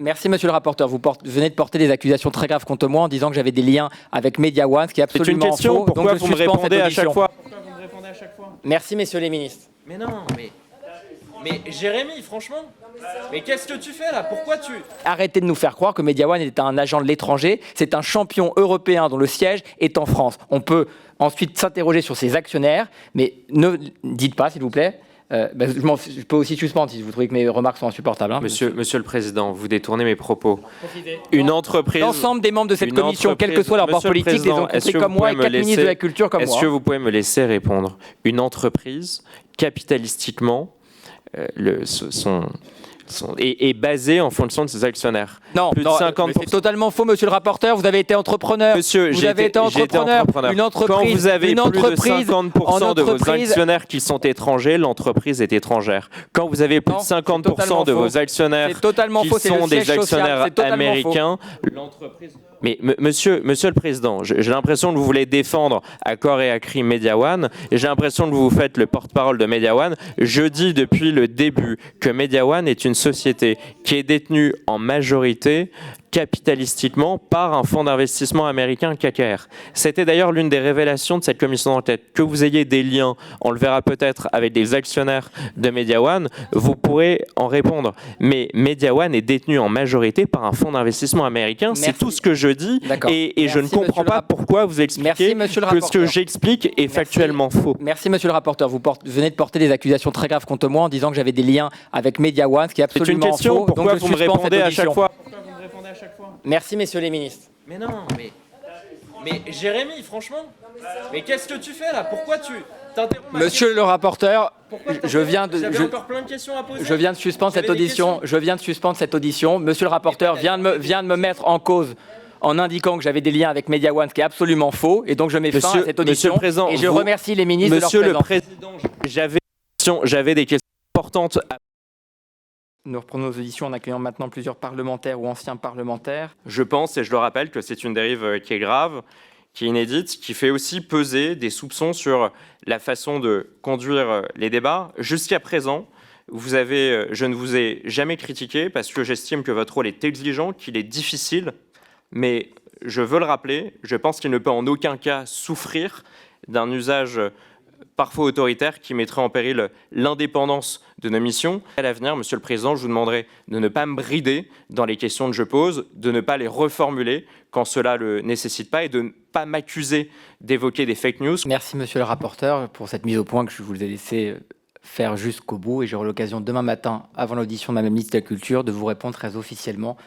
Merci, monsieur le rapporteur. Vous venez de porter des accusations très graves contre moi en disant que j'avais des liens avec Media One, ce qui est C'est absolument une question. faux. Pourquoi Donc, vous me répondez à chaque fois? Merci, messieurs les ministres. Mais non, mais Jérémy, franchement, mais qu'est-ce que tu fais là? Pourquoi tu... Arrêtez de nous faire croire que Media One est un agent de l'étranger. C'est un champion européen dont le siège est en France. On peut ensuite s'interroger sur ses actionnaires, mais ne dites pas, s'il vous plaît. Je peux aussi suspendre si vous trouvez que mes remarques sont insupportables. Hein. Monsieur le Président, vous détournez mes propos. Une entreprise... L'ensemble des membres de cette commission, quel que soit leur bord politique, les ont compris comme moi et 4 ministres de la Culture comme moi. Est-ce que vous pouvez me laisser répondre? Une entreprise, capitalistiquement, est basée en fonction de ses actionnaires. Non, plus de 50%. C'est totalement faux, monsieur le rapporteur. Vous avez été entrepreneur. Monsieur, vous avez été entrepreneur. Une entreprise, quand vous avez plus de 50% de vos entreprise, actionnaires qui sont étrangers, l'entreprise est étrangère. Quand vous avez plus de 50% de vos actionnaires qui sont des actionnaires américains, l'entreprise... Mais monsieur le Président, j'ai l'impression que vous voulez défendre à corps et à cri Media One, et j'ai l'impression que vous faites le porte-parole de Media One. Je dis depuis le début que Media One est une société qui est détenue en majorité capitalistiquement par un fonds d'investissement américain KKR. C'était d'ailleurs l'une des révélations de cette commission d'enquête. Que vous ayez des liens, on le verra peut-être avec des actionnaires de Media One, vous pourrez en répondre. Mais Media One est détenu en majorité par un fonds d'investissement américain. C'est tout ce que je dis et je ne comprends pas pourquoi vous expliquez que ce que j'explique est factuellement faux. Merci, monsieur le rapporteur. Vous venez de porter des accusations très graves contre moi en disant que j'avais des liens avec Media One, ce qui est absolument faux. C'est une question. Pourquoi vous me répondez à chaque fois? Merci, messieurs les ministres. Mais non, mais Jérémy, franchement, mais qu'est-ce que tu fais là? Pourquoi tu t'interromps? Monsieur le rapporteur, J'avais encore plein de questions à poser. je viens de suspendre cette audition. Je viens de suspendre cette audition. Monsieur le rapporteur vient de me mettre en cause en indiquant que j'avais des liens avec Media One, ce qui est absolument faux, et donc je mets fin à cette audition. Et je remercie les ministres de leur présence. Monsieur le Président, j'avais des questions importantes à... Nous reprenons nos auditions en accueillant maintenant plusieurs parlementaires ou anciens parlementaires. Je pense, et je le rappelle, que c'est une dérive qui est grave, qui est inédite, qui fait aussi peser des soupçons sur la façon de conduire les débats. Jusqu'à présent, je ne vous ai jamais critiqué parce que j'estime que votre rôle est exigeant, qu'il est difficile, mais je veux le rappeler, je pense qu'il ne peut en aucun cas souffrir d'un usage parfois autoritaire qui mettrait en péril l'indépendance de nos missions. À l'avenir, Monsieur le Président, je vous demanderai de ne pas me brider dans les questions que je pose, de ne pas les reformuler quand cela le nécessite pas et de ne pas m'accuser d'évoquer des fake news. Merci, Monsieur le rapporteur, pour cette mise au point que je vous ai laissé faire jusqu'au bout, et j'aurai l'occasion demain matin, avant l'audition de Madame la ministre de la Culture, de vous répondre très officiellement